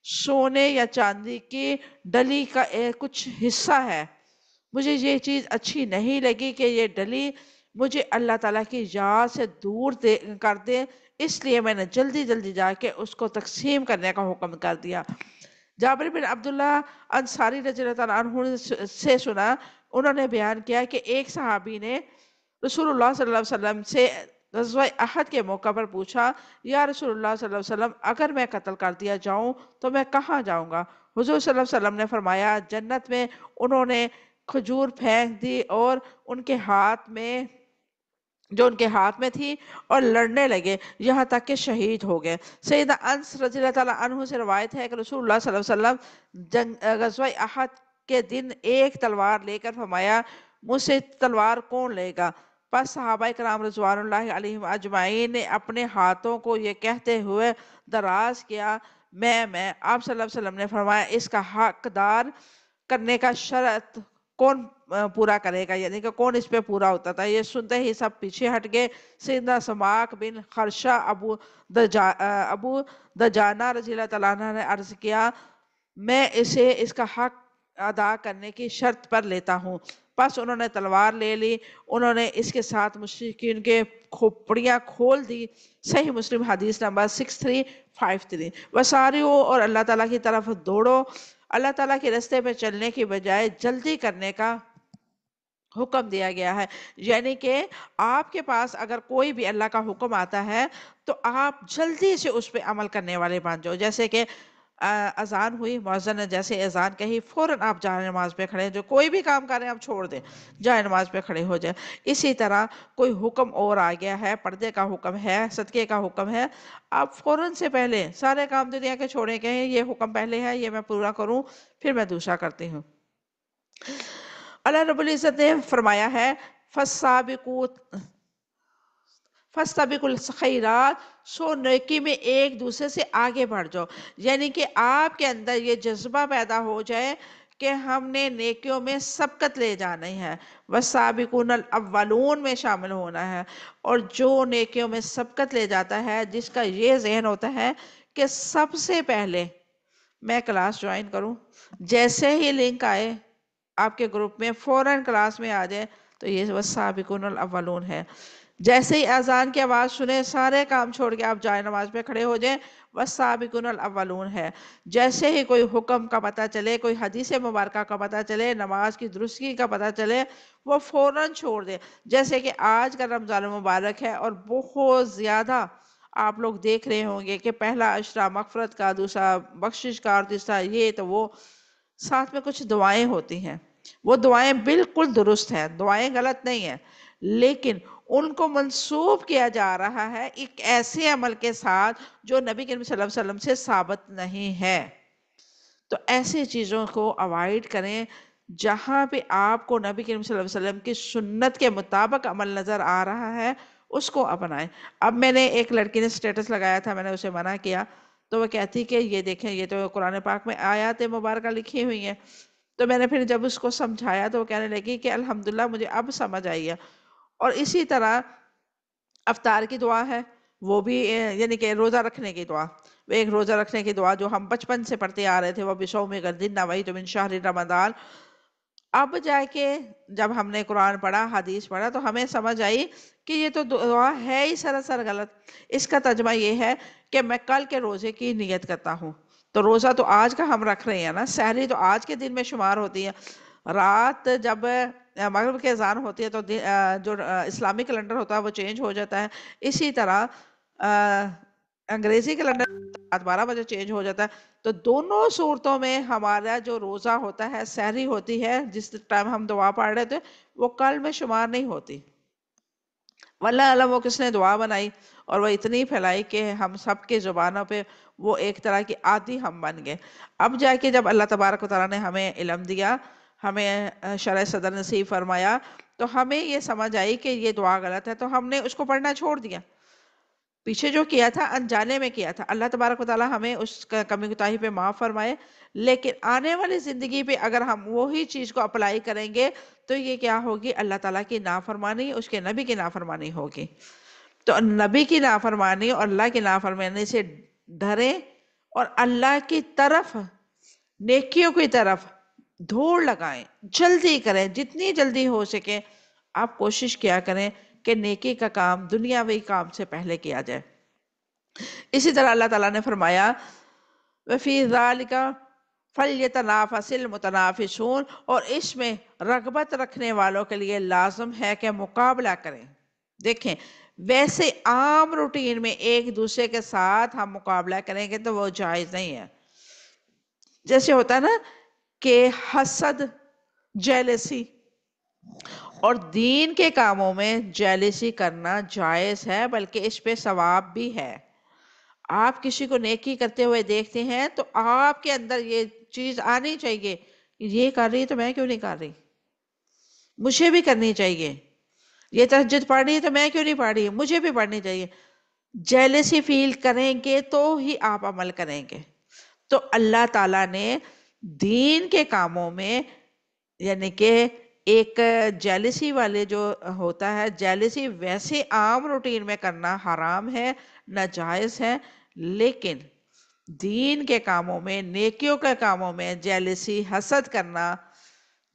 سونے یا چاندی کی ڈلی کا کچھ حصہ ہے، مجھے یہ چیز اچھی نہیں لگی کہ یہ ڈلی مجھے اللہ تعالیٰ کی یاد سے دور کر دے، اس لیے میں نے جلدی جلدی جا کے اس کو تقسیم کرنے کا حکم کر دیا۔ جابر بن عبداللہ انصاری رضی اللہ تعالیٰ عنہ سے سنا، انہوں نے بیان کیا کہ ایک صحابی نے رسول اللہ صلی اللہ علیہ وسلم سے غزوہ احد کے موقع پر پوچھا، یا رسول اللہ صلی اللہ علیہ وسلم اگر میں قتل کر دیا جاؤں تو میں کہاں جاؤں گا؟ حضور صلی اللہ علیہ وسلم نے فرمایا، جنت میں۔ انہوں نے کھجور پھینک دی اور ان کے ہاتھ میں تھی اور لڑنے لگے یہاں تک کہ شہید ہو گئے۔ سیدنا انس رضی اللہ تعالیٰ عنہ سے روایت ہے کہ رسول اللہ صلی اللہ علیہ وسلم غزوہ احد کے دن ایک تلوار لے کر فرمایا، مجھ سے تلوار کون لے گا؟ پس صحابہ کرام رضوان اللہ علیہم اجمعین نے اپنے ہاتھوں کو یہ کہتے ہوئے دراز کیا، میں آپ صلی اللہ علیہ وسلم نے فرمایا، اس کا حقدار کرنے کا شرط کون پورا کرے گا، یعنی کہ کون اس پہ پورا ہوتا تھا؟ یہ سنتے ہی سب پیچھے ہٹ گئے۔ سیدنا سماک بن خرشہ ابو دجانہ رضی اللہ تعالیٰ عنہ نے عرض کیا، میں اسے اس کا حق ادا کرنے کی شرط پر لیتا ہوں۔ پس انہوں نے تلوار لے لی، انہوں نے اس کے ساتھ مشرکین کے کھوپڑیاں کھول دی۔ صحیح مسلم حدیث نمبر 6353۔ وساریعو اور اللہ تعالیٰ کی طرف دوڑو۔ اللہ تعالیٰ کے راستے پہ چلنے کی بجائے جلدی کرنے کا حکم دیا گیا ہے، یعنی کہ آپ کے پاس اگر کوئی بھی اللہ کا حکم آتا ہے تو آپ جلدی سے اس پہ عمل کرنے والے بن جاؤ۔ جیسے کہ اذان ہوئی، مؤذن نے جیسے اذان کہی فوراً آپ جائے نماز پہ کھڑے، جو کوئی بھی کام کر رہے ہیں آپ چھوڑ دیں، جائے نماز پہ کھڑے ہو جائیں۔ اسی طرح کوئی حکم اور آ گیا ہے، پردے کا حکم ہے، صدقے کا حکم ہے، آپ فوراً سے پہلے سارے کام دنیا کے چھوڑیں، کہیں یہ حکم پہلے ہے، یہ میں پورا کروں پھر میں دوسرا کرتی ہوں۔ اللہ رب العزت نے فرمایا ہے فَاسْتَبِقُوا الْخَيْرَاتِ، سو نیکی میں ایک دوسرے سے آگے بڑھ جاؤ، یعنی کہ آپ کے اندر یہ جذبہ پیدا ہو جائے کہ ہم نے نیکیوں میں سبقت لے جانی ہے، وَالسَّابِقُونَ الْأَوَّلُونَ میں شامل ہونا ہے۔ اور جو نیکیوں میں سبقت لے جاتا ہے، جس کا یہ ذہن ہوتا ہے کہ سب سے پہلے میں کلاس جوائن کروں، جیسے ہی لنک آئے آپ کے گروپ میں فوراً کلاس میں آ جائے، تو یہ والسابقون الاولون ہے۔ جیسے ہی اذان کی آواز سنیں سارے کام چھوڑ کے آپ جائے نماز پہ کھڑے ہو جائیں، والسابقون الاولون ہے۔ جیسے ہی کوئی حکم کا پتہ چلے، کوئی حدیث مبارکہ کا پتہ چلے، نماز کی درستگی کا پتہ چلے، وہ فوراً چھوڑ دے۔ جیسے کہ آج کا رمضان مبارک ہے اور بہت زیادہ آپ لوگ دیکھ رہے ہوں گے کہ پہلا عشرہ مغفرت کا، دوسرا بخشش کا، اور تیسرا یہ تو وہ، ساتھ میں کچھ دعائیں ہوتی ہیں، وہ دعائیں بالکل درست ہیں، دعائیں غلط نہیں ہیں، لیکن ان کو منسوب کیا جا رہا ہے ایک ایسے عمل کے ساتھ جو نبی کریم صلی اللہ علیہ وسلم سے ثابت نہیں ہے۔ تو ایسی چیزوں کو اوائڈ کریں، جہاں پہ آپ کو نبی کریم صلی اللہ علیہ وسلم کی سنت کے مطابق عمل نظر آ رہا ہے اس کو اپنائیں۔ اب میں نے ایک لڑکی نے سٹیٹس لگایا تھا، میں نے اسے منع کیا تو وہ کہتی کہ یہ دیکھیں یہ تو قرآن پاک میں آیات مبارکہ لکھی ہوئی ہیں۔ تو میں نے پھر جب اس کو سمجھایا تو وہ کہنے لگی کہ الحمدللہ مجھے اب سمجھ آئی ہے۔ اور اسی طرح افطار کی دعا ہے، وہ بھی یعنی کہ روزہ رکھنے کی دعا، ایک روزہ رکھنے کی دعا جو ہم بچپن سے پڑھتے آ رہے تھے، وہ بِصَوْمِ غَدٍ نَوَيْتُ مِنْ شَهْرِ رمضان۔ اب جا کے جب ہم نے قرآن پڑھا، حدیث پڑھا، تو ہمیں سمجھ آئی کہ یہ تو دعا ہے ہی سراسر غلط۔ اس کا ترجمہ یہ ہے کہ میں کل کے روزے کی نیت کرتا ہوں، تو روزہ تو آج کا ہم رکھ رہے ہیں نا، سحری تو آج کے دن میں شمار ہوتی ہے۔ رات جب مغرب کی اذان ہوتی ہے تو جو اسلامی کیلنڈر ہوتا ہے وہ چینج ہو جاتا ہے، اسی طرح انگریزی کیلنڈر رات 12 بجے چینج ہو جاتا ہے۔ تو دونوں صورتوں میں ہمارا جو روزہ ہوتا ہے، سحری ہوتی ہے جس ٹائم ہم دعا پڑھ رہے تھے، وہ کل میں شمار نہیں ہوتی۔ واللہ علم وہ کس نے دعا بنائی اور وہ اتنی پھیلائی کہ ہم سب کے زبانوں پہ وہ ایک طرح کی عادی ہم بن گئے۔ اب جا کے جب اللہ تبارک و تعالیٰ نے ہمیں علم دیا، ہمیں شرح صدر نصیب فرمایا، تو ہمیں یہ سمجھ آئی کہ یہ دعا غلط ہے، تو ہم نے اس کو پڑھنا چھوڑ دیا۔ پیچھے جو کیا تھا انجانے میں کیا تھا، اللہ تبارک و تعالیٰ ہمیں اس کمی کوتاہی پہ معاف فرمائے، لیکن آنے والی زندگی پہ اگر ہم وہی چیز کو اپلائی کریں گے تو یہ کیا ہوگی؟ اللہ تعالیٰ کی نافرمانی، اس کے نبی کی نافرمانی ہوگی۔ تو نبی کی نافرمانی اور اللہ کی نافرمانی سے ڈریں اور اللہ کی طرف، نیکیوں کی طرف دوڑ لگائیں، جلدی کریں، جتنی جلدی ہو سکے آپ کوشش کیا کریں کہ نیکی کا کام دنیاوی کام سے پہلے کیا جائے۔ اسی طرح اللہ تعالیٰ نے فرمایا وَفِي ذَلِكَ فَلْيَتَنَافَسِ الْمُتَنَافِسُونَ، اور اس میں رغبت رکھنے والوں کے لیے لازم ہے کہ مقابلہ کریں۔ دیکھیں ویسے عام روٹین میں ایک دوسرے کے ساتھ ہم مقابلہ کریں گے تو وہ جائز نہیں ہے۔ جیسے ہوتا ہے نا کہ حسد، جیلسی، اور دین کے کاموں میں جیلسی کرنا جائز ہے، بلکہ اس پہ ثواب بھی ہے۔ آپ کسی کو نیکی کرتے ہوئے دیکھتے ہیں تو آپ کے اندر یہ چیز آنی چاہیے، یہ کر رہی تو میں کیوں نہیں کر رہی، مجھے بھی کرنی چاہیے۔ یہ تہجد پڑھ رہی ہے تو میں کیوں نہیں پڑھ رہی، مجھے بھی پڑھنی چاہیے۔ جیلسی فیل کریں گے تو ہی آپ عمل کریں گے۔ تو اللہ تعالیٰ نے دین کے کاموں میں یعنی کہ ایک جیلسی والے جو ہوتا ہے، جیلسی ویسے عام روٹین میں کرنا حرام ہے، ناجائز ہے، لیکن دین کے کاموں میں، نیکیوں کے کاموں میں جیلسی، حسد کرنا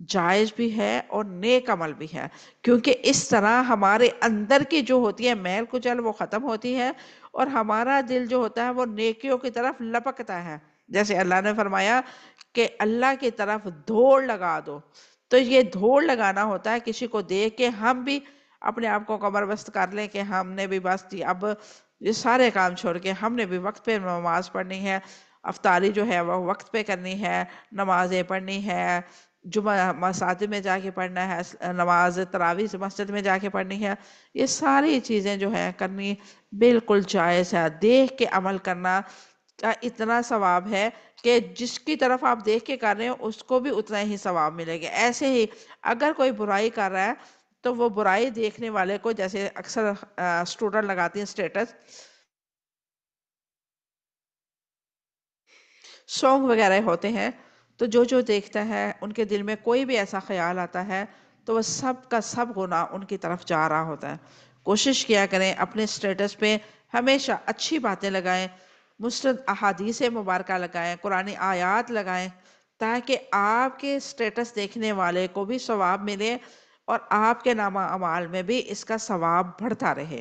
جائز بھی ہے اور نیک عمل بھی ہے، کیونکہ اس طرح ہمارے اندر کی جو ہوتی ہے میل کچل وہ ختم ہوتی ہے اور ہمارا دل جو ہوتا ہے وہ نیکیوں کی طرف لپکتا ہے۔ جیسے اللہ نے فرمایا کہ اللہ کی طرف دوڑ لگا دو، تو یہ دوڑ لگانا ہوتا ہے کسی کو دیکھ کے ہم بھی اپنے آپ کو کمر بست کر لیں کہ ہم نے بھی بس اب یہ سارے کام چھوڑ کے ہم نے بھی وقت پہ نماز پڑھنی ہے، افطاری جو ہے وہ وقت پہ کرنی ہے، نمازیں پڑھنی ہے، جمعہ مساجد میں جا کے پڑھنا ہے، نماز تراویح مسجد میں جا کے پڑھنی ہے، یہ ساری چیزیں جو ہیں کرنی بالکل جائز ہے۔ دیکھ کے عمل کرنا کا اتنا ثواب ہے کہ جس کی طرف آپ دیکھ کے کر رہے ہیں اس کو بھی اتنا ہی ثواب ملے گا۔ ایسے ہی اگر کوئی برائی کر رہا ہے تو وہ برائی دیکھنے والے کو، جیسے اکثر اسٹوڈنٹ لگاتی ہیں اسٹیٹس، سونگ وغیرہ ہوتے ہیں، تو جو دیکھتا ہے ان کے دل میں کوئی بھی ایسا خیال آتا ہے تو وہ سب کا سب گناہ ان کی طرف جا رہا ہوتا ہے۔ کوشش کیا کریں اپنے اسٹیٹس پہ ہمیشہ اچھی باتیں لگائیں، مستند احادیث مبارکہ لگائیں، قرآن آیات لگائیں، تاکہ آپ کے اسٹیٹس دیکھنے والے کو بھی ثواب ملے اور آپ کے نامہ اعمال میں بھی اس کا ثواب بڑھتا رہے۔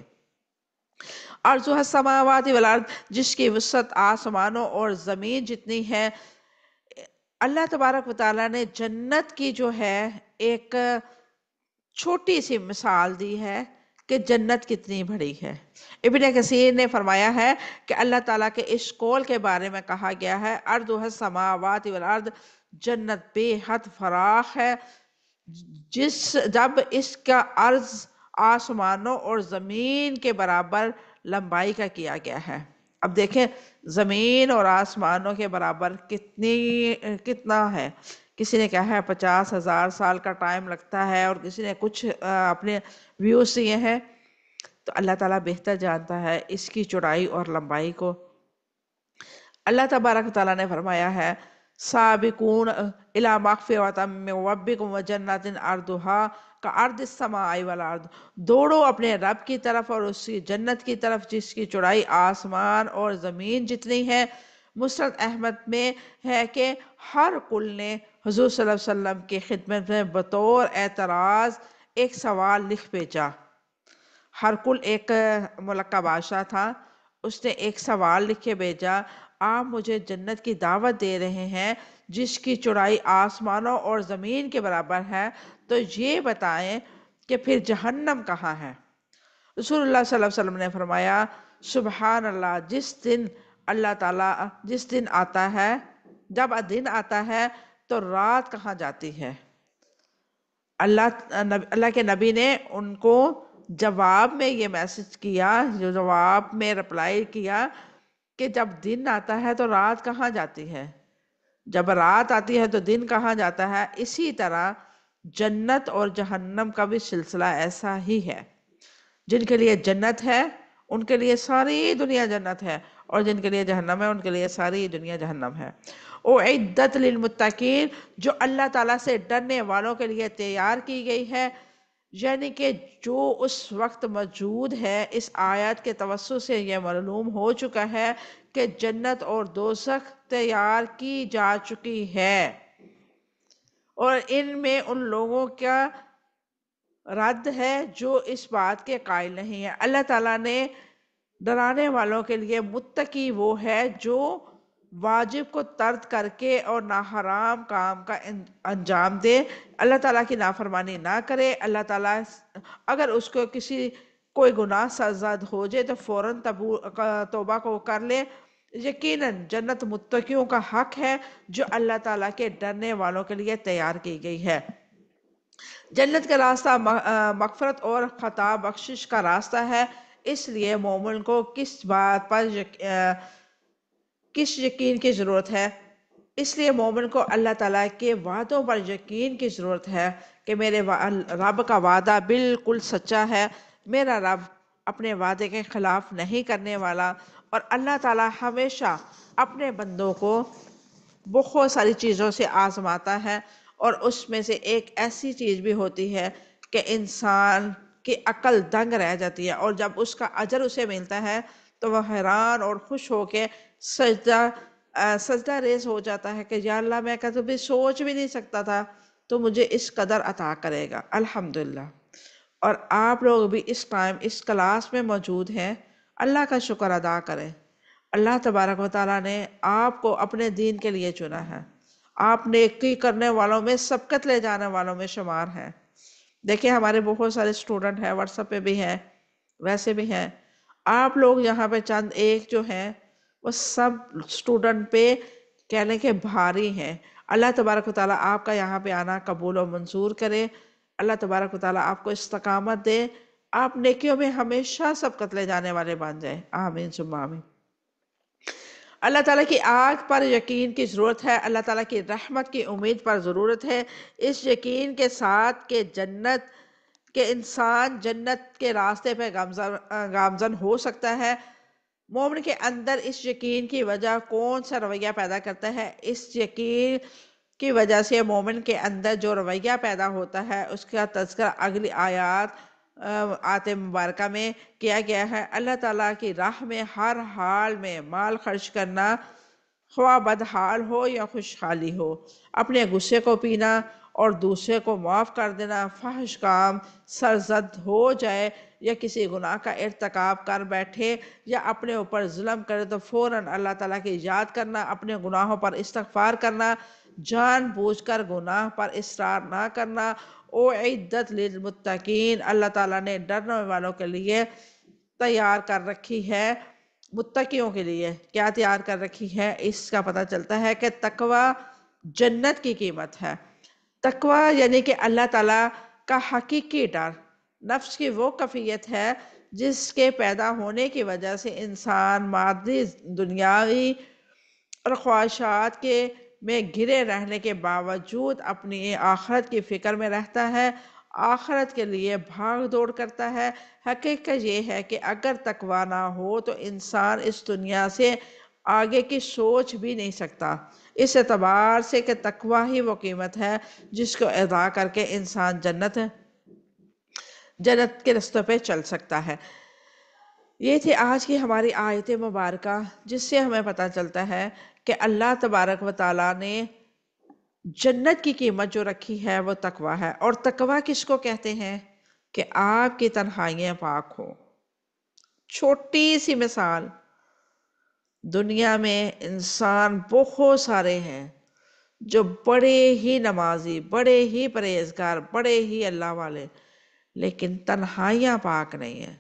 ارضها السماوات والارض، جس کی وسعت آسمانوں اور زمین جتنی ہے۔ اللہ تبارک و تعالیٰ نے جنت کی جو ہے ایک چھوٹی سی مثال دی ہے کہ جنت کتنی بڑی ہے۔ ابن کثیر نے فرمایا ہے کہ اللہ تعالیٰ کے اس قول کے بارے میں کہا گیا ہے ارضها السماوات والارض، جنت بے حد فراخ ہے، جب اس کا عرض آسمانوں اور زمین کے برابر لمبائی کا کیا گیا ہے۔ اب دیکھیں زمین اور آسمانوں کے برابر کتنا ہے۔ کسی نے کہا ہے 50,000 سال کا ٹائم لگتا ہے، اور کسی نے کچھ اپنے ویوز دیے ہیں، تو اللہ تعالیٰ بہتر جانتا ہے اس کی چوڑائی اور لمبائی کو۔ اللہ تبارک تعالیٰ نے فرمایا ہے سابقون الی مغفرۃ من ربکم وجنۃ عرضها کعرض السماء والارض، دوڑو اپنے رب کی طرف اور اس کی جنت کی طرف جس کی چوڑائی آسمان اور زمین جتنی ہے۔ مسند احمد میں ہے کہ ہر کل نے حضور صلی اللہ علیہ وسلم کی خدمت میں بطور اعتراض ایک سوال لکھ بھیجا۔ ہرکل ایک ملکہ بادشاہ تھا، اس نے ایک سوال لکھ کے بھیجا، آپ مجھے جنت کی دعوت دے رہے ہیں جس کی چوڑائی آسمانوں اور زمین کے برابر ہے، تو یہ بتائیں کہ پھر جہنم کہاں ہے؟ رسول اللہ صلی اللہ علیہ وسلم نے فرمایا سبحان اللہ، جس دن آتا ہے، جب دن آتا ہے تو رات کہاں جاتی ہے؟ اللہ کے نبی نے ان کو جواب میں یہ میسج کیا، جو جواب میں رپلائی کیا کہ جب دن آتا ہے تو رات کہاں جاتی ہے، جب رات آتی ہے تو دن کہاں جاتا ہے۔ اسی طرح جنت اور جہنم کا بھی سلسلہ ایسا ہی ہے۔ جن کے لیے جنت ہے ان کے لیے ساری دنیا جنت ہے، اور جن کے لیے جہنم ہے ان کے لیے ساری دنیا جہنم ہے۔ اعدت للمتقین، جو اللہ تعالیٰ سے ڈرنے والوں کے لیے تیار کی گئی ہے، یعنی کہ جو اس وقت موجود ہے۔ اس آیت کے توسط سے یہ معلوم ہو چکا ہے کہ جنت اور دوزخ تیار کی جا چکی ہے، اور ان میں ان لوگوں کا رد ہے جو اس بات کے قائل نہیں ہے۔ اللہ تعالیٰ نے ڈرانے والوں کے لیے متقی وہ ہے جو واجب کو ترک کر کے اور ناحرام کام کا انجام دے، اللہ تعالیٰ کی نافرمانی نہ کرے۔ اللہ تعالیٰ اگر اس کو کوئی گناہ سرزد ہو جائے تو فوراً توبہ کو کر لے۔ یقیناً جنت متقیوں کا حق ہے جو اللہ تعالیٰ کے ڈرنے والوں کے لیے تیار کی گئی ہے۔ جنت کا راستہ مغفرت اور خطا بخشش کا راستہ ہے، اس لیے مومن کو کس بات پر کس یقین کی ضرورت ہے؟ اس لیے مومن کو اللہ تعالیٰ کے وعدوں پر یقین کی ضرورت ہے کہ میرے رب کا وعدہ بالکل سچا ہے، میرا رب اپنے وعدے کے خلاف نہیں کرنے والا، اور اللہ تعالیٰ ہمیشہ اپنے بندوں کو بہت ساری چیزوں سے آزماتا ہے، اور اس میں سے ایک ایسی چیز بھی ہوتی ہے کہ انسان کی عقل دنگ رہ جاتی ہے، اور جب اس کا اجر اسے ملتا ہے تو وہ حیران اور خوش ہو کے سجدہ ریز ہو جاتا ہے کہ یا اللہ میں کبھی سوچ بھی نہیں سکتا تھا تو مجھے اس قدر عطا کرے گا، الحمدللہ۔ اور آپ لوگ بھی اس ٹائم اس کلاس میں موجود ہیں، اللہ کا شکر ادا کریں۔ اللہ تبارک و تعالیٰ نے آپ کو اپنے دین کے لیے چنا ہے، آپ نیکی کرنے والوں میں سبقت لے جانے والوں میں شمار ہیں۔ دیکھیں ہمارے بہت سارے اسٹوڈنٹ ہیں، واٹس ایپ پہ بھی ہیں، ویسے بھی ہیں۔ آپ لوگ یہاں پہ چند ایک جو ہیں وہ سب اسٹوڈنٹ پہ کہنے کے بھاری ہیں۔ اللہ تبارک و تعالیٰ آپ کا یہاں پہ آنا قبول و منظور کرے، اللہ تبارک و تعالیٰ آپ کو استقامت دے، آپ نیکیوں میں ہمیشہ سبقت لے جانے والے بن جائیں، آمین ثم آمین۔ اللہ تعالیٰ کی آگ پر یقین کی ضرورت ہے، اللہ تعالیٰ کی رحمت کی امید پر ضرورت ہے، اس یقین کے ساتھ کہ انسان جنت کے راستے پہ گامزن ہو سکتا ہے۔ مومن کے اندر اس یقین کی وجہ کون سا رویہ پیدا کرتا ہے؟ اس یقین کی وجہ سے مومن کے اندر جو رویہ پیدا ہوتا ہے اس کا تذکرہ اگلی آیات مبارکہ میں کیا گیا ہے۔ اللہ تعالیٰ کی راہ میں ہر حال میں مال خرچ کرنا، خواہ بدحال ہو یا خوشحالی ہو، اپنے غصے کو پینا اور دوسرے کو معاف کر دینا، فحش کام سرزد ہو جائے یا کسی گناہ کا ارتکاب کر بیٹھے یا اپنے اوپر ظلم کرے تو فوراً اللہ تعالیٰ کی یاد کرنا، اپنے گناہوں پر استغفار کرنا، جان بوجھ کر گناہ پر اصرار نہ کرنا۔ اعدت للمتقین، اللہ تعالیٰ نے ڈرنے والوں کے لیے تیار کر رکھی ہے، متقیوں کے لیے کیا تیار کر رکھی ہے؟ اس کا پتہ چلتا ہے کہ تقوی جنت کی قیمت ہے۔ تقوی یعنی کہ اللہ تعالیٰ کا حقیقی ڈر، نفس کی وہ کیفیت ہے جس کے پیدا ہونے کی وجہ سے انسان مادی دنیاوی اور خواہشات میں گھرے رہنے کے باوجود اپنی آخرت کی فکر میں رہتا ہے، آخرت کے لیے بھاگ دوڑ کرتا ہے۔ حقیقت یہ ہے کہ اگر تقوی نہ ہو تو انسان اس دنیا سے آگے کی سوچ بھی نہیں سکتا، اس اعتبار سے کہ تقوی ہی وہ قیمت ہے جس کو ادا کر کے انسان جنت کے راستے پہ چل سکتا ہے۔ یہ تھی آج کی ہماری آیت مبارکہ، جس سے ہمیں پتہ چلتا ہے کہ اللہ تبارک و تعالیٰ نے جنت کی قیمت جو رکھی ہے وہ تقوی ہے۔ اور تقوی کس کو کہتے ہیں؟ کہ آپ کی تنہائیاں پاک ہوں۔ چھوٹی سی مثال، دنیا میں انسان بہت سارے ہیں جو بڑے ہی نمازی، بڑے ہی پرہیزگار، بڑے ہی اللہ والے، لیکن تنہائیاں پاک نہیں ہیں۔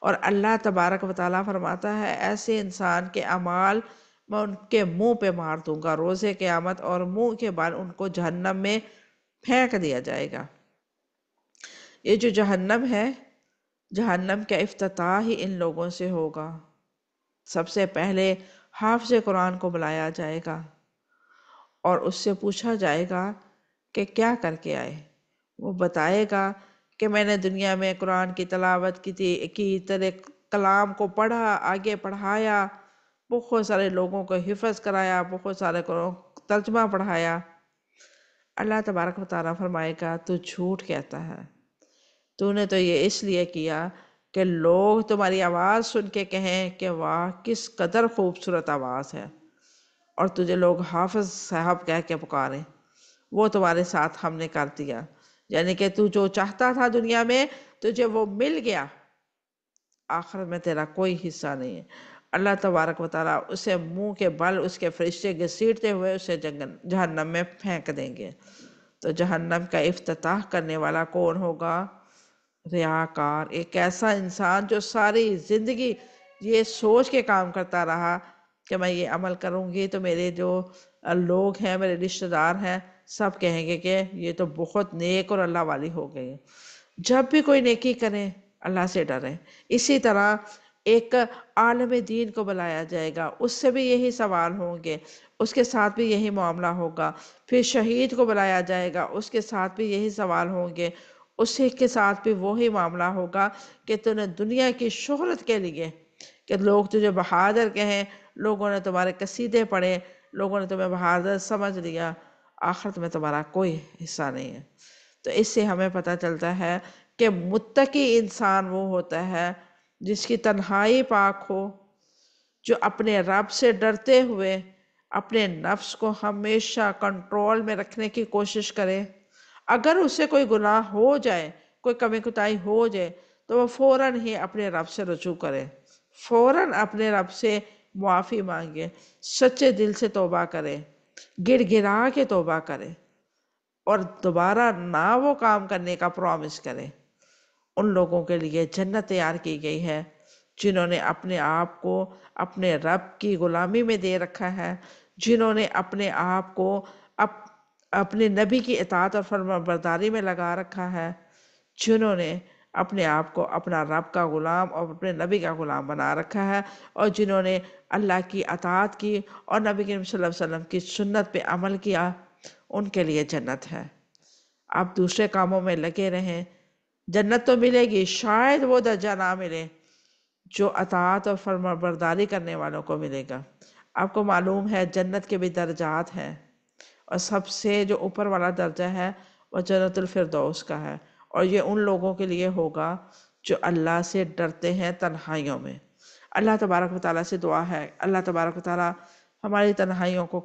اور اللہ تبارک و تعالیٰ فرماتا ہے ایسے انسان کے اعمال میں ان کے منہ پہ مار دوں گا روز قیامت، اور منہ کے بال ان کو جہنم میں پھینک دیا جائے گا۔ یہ جو جہنم ہے، جہنم کا افتتاح ہی ان لوگوں سے ہوگا۔ سب سے پہلے حافظ قرآن کو بلایا جائے گا اور اس سے پوچھا جائے گا کہ کیا کر کے آئے؟ وہ بتائے گا کہ میں نے دنیا میں قرآن کی تلاوت کی، تیرے کلام کو پڑھا، آگے پڑھایا، بہت سارے لوگوں کو حفظ کرایا، بہت سارے کو ترجمہ پڑھایا۔ اللہ تبارک و تعالیٰ فرمائے گا تو جھوٹ کہتا ہے، تو نے تو یہ اس لیے کیا کہ لوگ تمہاری آواز سن کے کہیں کہ واہ کس قدر خوبصورت آواز ہے، اور تجھے لوگ حافظ صاحب کہہ کے پکاریں، وہ تمہارے ساتھ ہم نے کر دیا۔ یعنی کہ تو جو چاہتا تھا دنیا میں تجھے وہ مل گیا، آخرت میں تیرا کوئی حصہ نہیں ہے۔ اللہ تبارک و تعالیٰ اسے منہ کے بل اس کے فرشتے گھسیٹتے ہوئے اسے جہنم میں پھینک دیں گے۔ تو جہنم کا افتتاح کرنے والا کون ہوگا؟ ریاکار، ایک ایسا انسان جو ساری زندگی یہ سوچ کے کام کرتا رہا کہ میں یہ عمل کروں گی تو میرے جو لوگ ہیں، میرے رشتہ دار ہیں، سب کہیں گے کہ یہ تو بہت نیک اور اللہ والی ہو گئی۔ جب بھی کوئی نیکی کرے اللہ سے ڈرے۔ اسی طرح ایک عالم دین کو بلایا جائے گا، اس سے بھی یہی سوال ہوں گے، اس کے ساتھ بھی یہی معاملہ ہوگا۔ پھر شہید کو بلایا جائے گا، اس کے ساتھ بھی یہی سوال ہوں گے، اس کے ساتھ بھی وہی معاملہ ہوگا کہ تو نے دنیا کی شہرت کے لیے، کہ لوگ تجھے بہادر کہیں، لوگوں نے تمہارے قصیدے پڑھے، لوگوں نے تمہیں بہادر سمجھ لیا، آخرت میں تمہارا کوئی حصہ نہیں ہے۔ تو اس سے ہمیں پتہ چلتا ہے کہ متقی انسان وہ ہوتا ہے جس کی تنہائی پاک ہو، جو اپنے رب سے ڈرتے ہوئے اپنے نفس کو ہمیشہ کنٹرول میں رکھنے کی کوشش کرے۔ اگر اس سے کوئی گناہ ہو جائے، کوئی کمی کوتاہی ہو جائے تو وہ فوراً ہی اپنے رب سے رجوع کرے، فوراً اپنے رب سے معافی مانگے، سچے دل سے توبہ کرے، گڑ گڑا کے توبہ کرے، اور دوبارہ نہ وہ کام کرنے کا پرومس کرے۔ ان لوگوں کے لیے جنت تیار کی گئی ہے جنہوں نے اپنے آپ کو اپنے رب کی غلامی میں دے رکھا ہے، جنہوں نے اپنے آپ کو اپنے نبی کی اطاعت اور فرما برداری میں لگا رکھا ہے، جنہوں نے اپنے آپ کو اپنا رب کا غلام اور اپنے نبی کا غلام بنا رکھا ہے، اور جنہوں نے اللہ کی اطاعت کی اور نبی کریم صلی اللہ علیہ وسلم کی سنت پہ عمل کیا، ان کے لیے جنت ہے۔ آپ دوسرے کاموں میں لگے رہیں، جنت تو ملے گی، شاید وہ درجہ نہ ملے جو اطاعت اور فرما برداری کرنے والوں کو ملے گا۔ آپ کو معلوم ہے جنت کے بھی درجات ہیں، اور سب سے جو اوپر والا درجہ ہے وہ جنت الفردوس کا ہے، اور یہ ان لوگوں کے لیے ہوگا جو اللہ سے ڈرتے ہیں تنہائیوں میں۔ اللہ تبارک و تعالیٰ سے دعا ہے، اللہ تبارک و تعالیٰ ہماری تنہائیوں کو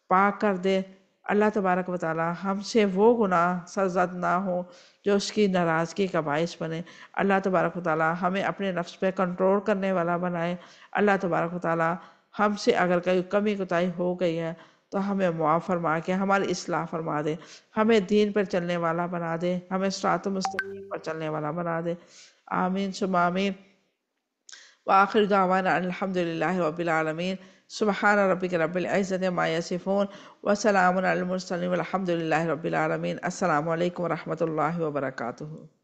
پاک کر دے، اللہ تبارک و تعالیٰ ہم سے وہ گناہ سرزد نہ ہو جو اس کی ناراضگی کا باعث بنے، اللہ تبارک و تعالیٰ ہمیں اپنے نفس پہ کنٹرول کرنے والا بنائے، اللہ تبارک و تعالیٰ ہم سے اگر کوئی کمی کوتاہی ہو گئی ہے تو ہمیں معاف فرما کے ہماری اصلاح فرما دے، ہمیں دین پر چلنے والا بنا دے، ہمیں صراط مستقیم پر چلنے والا بنا دے، آمین ثم آمین۔ وآخر دعوانا الحمدللہ رب العالمین، سبحان ربک رب العزت عما یصفون وسلام علی المرسلین والحمدللہ رب العالمین۔ السلام علیکم ورحمۃ اللہ وبرکاتہ۔